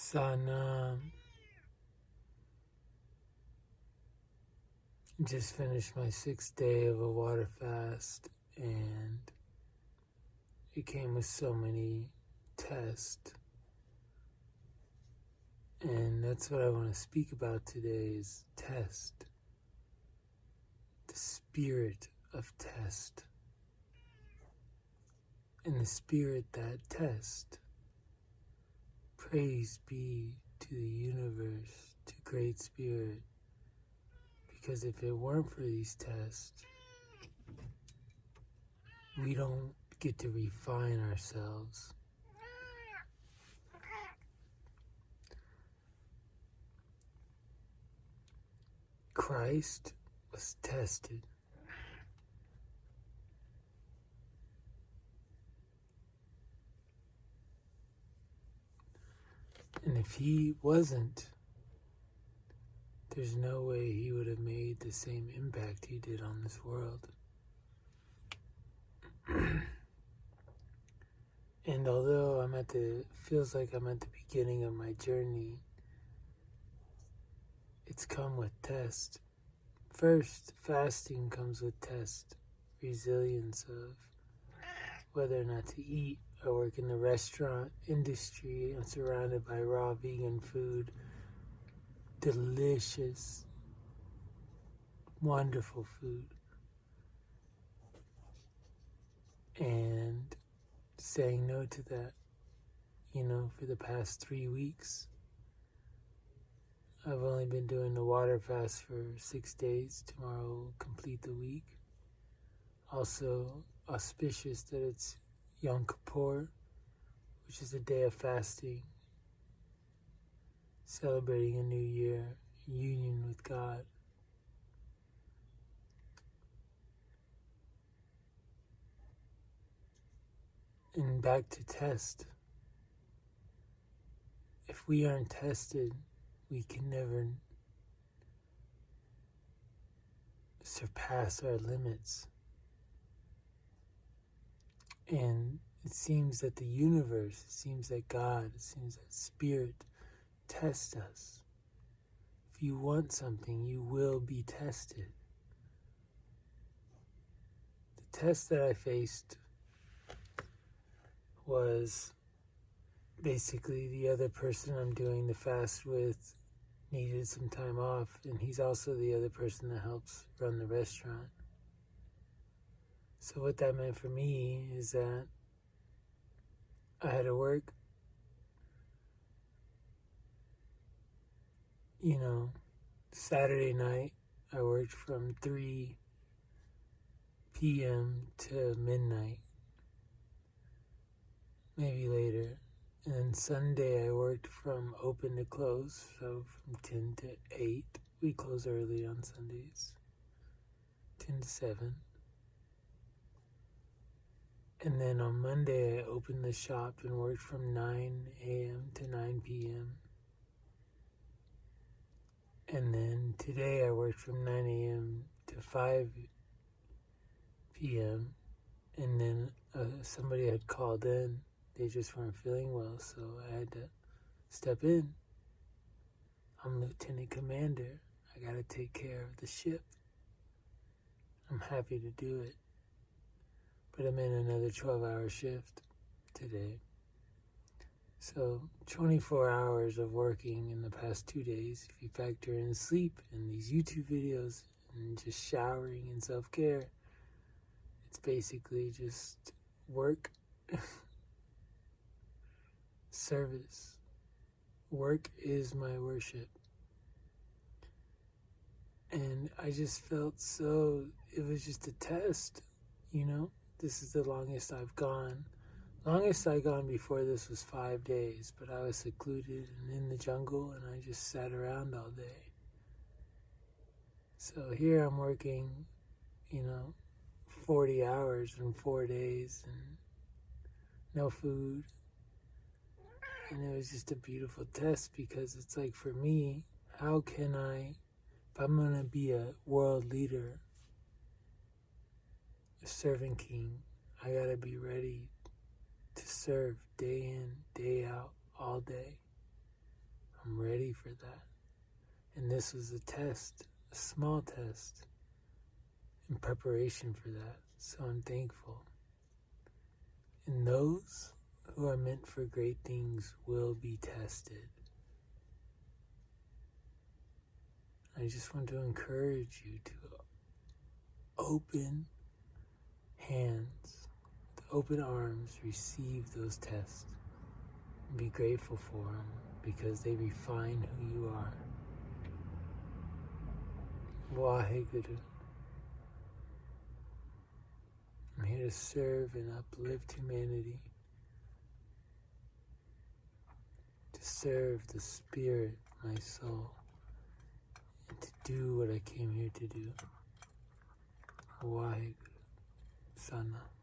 Sana, just finished my 6th day of a water fast, and it came with so many tests. And that's what I want to speak about today is test. The spirit of test. And the spirit that test. Praise be to the universe, to Great Spirit. Because if it weren't for these tests, we don't get to refine ourselves. Christ was tested. And if he wasn't, there's no way he would have made the same impact he did on this world. And although feels like I'm at the beginning of my journey, it's come with test. First, fasting comes with test. Resilience of whether or not to eat. I work in the restaurant industry. I'm surrounded by raw vegan food. Delicious, wonderful food. And saying no to that, for the past 3 weeks. I've only been doing the water fast for 6 days. Tomorrow will complete the week. Also auspicious that it's Yom Kippur, which is a day of fasting, celebrating a new year, union with God. And back to test. If we aren't tested, we can never surpass our limits. And it seems that the universe, it seems that God, it seems that Spirit tests us. If you want something, you will be tested. The test that I faced was basically the other person I'm doing the fast with needed some time off, and he's also the other person that helps run the restaurant. So what that meant for me is that I had to work, Saturday night. I worked from 3 p.m. to midnight, maybe later. And then Sunday I worked from open to close, so from 10 to 8. We close early on Sundays, 10 to 7. And then on Monday I opened the shop and worked from 9 a.m. to 9 p.m. And then today I worked from 9 a.m. to 5 p.m. And then somebody had called in. They just weren't feeling well, so I had to step in. I'm Lieutenant Commander. I gotta take care of the ship. I'm happy to do it. But I'm in another 12-hour shift today. So 24 hours of working in the past 2 days, if you factor in sleep and these YouTube videos and just showering and self-care, it's basically just work, service. Work is my worship. And I just felt it was just a test, This is the longest I've gone. Longest I'd gone before this was 5 days, but I was secluded and in the jungle, and I just sat around all day. So here I'm working, 40 hours in 4 days and no food. And it was just a beautiful test because it's like, for me, how can if I'm going to be a world leader, a servant king, I got to be ready to serve day in, day out, all day. I'm ready for that. And this was a test, a small test, in preparation for that. So I'm thankful. And those who are meant for great things will be tested. I just want to encourage you to open hands, with open arms, receive those tests. And be grateful for them because they refine who you are. Waheguru. I'm here to serve and uplift humanity. To serve the spirit, my soul. And to do what I came here to do. Waheguru. Sana.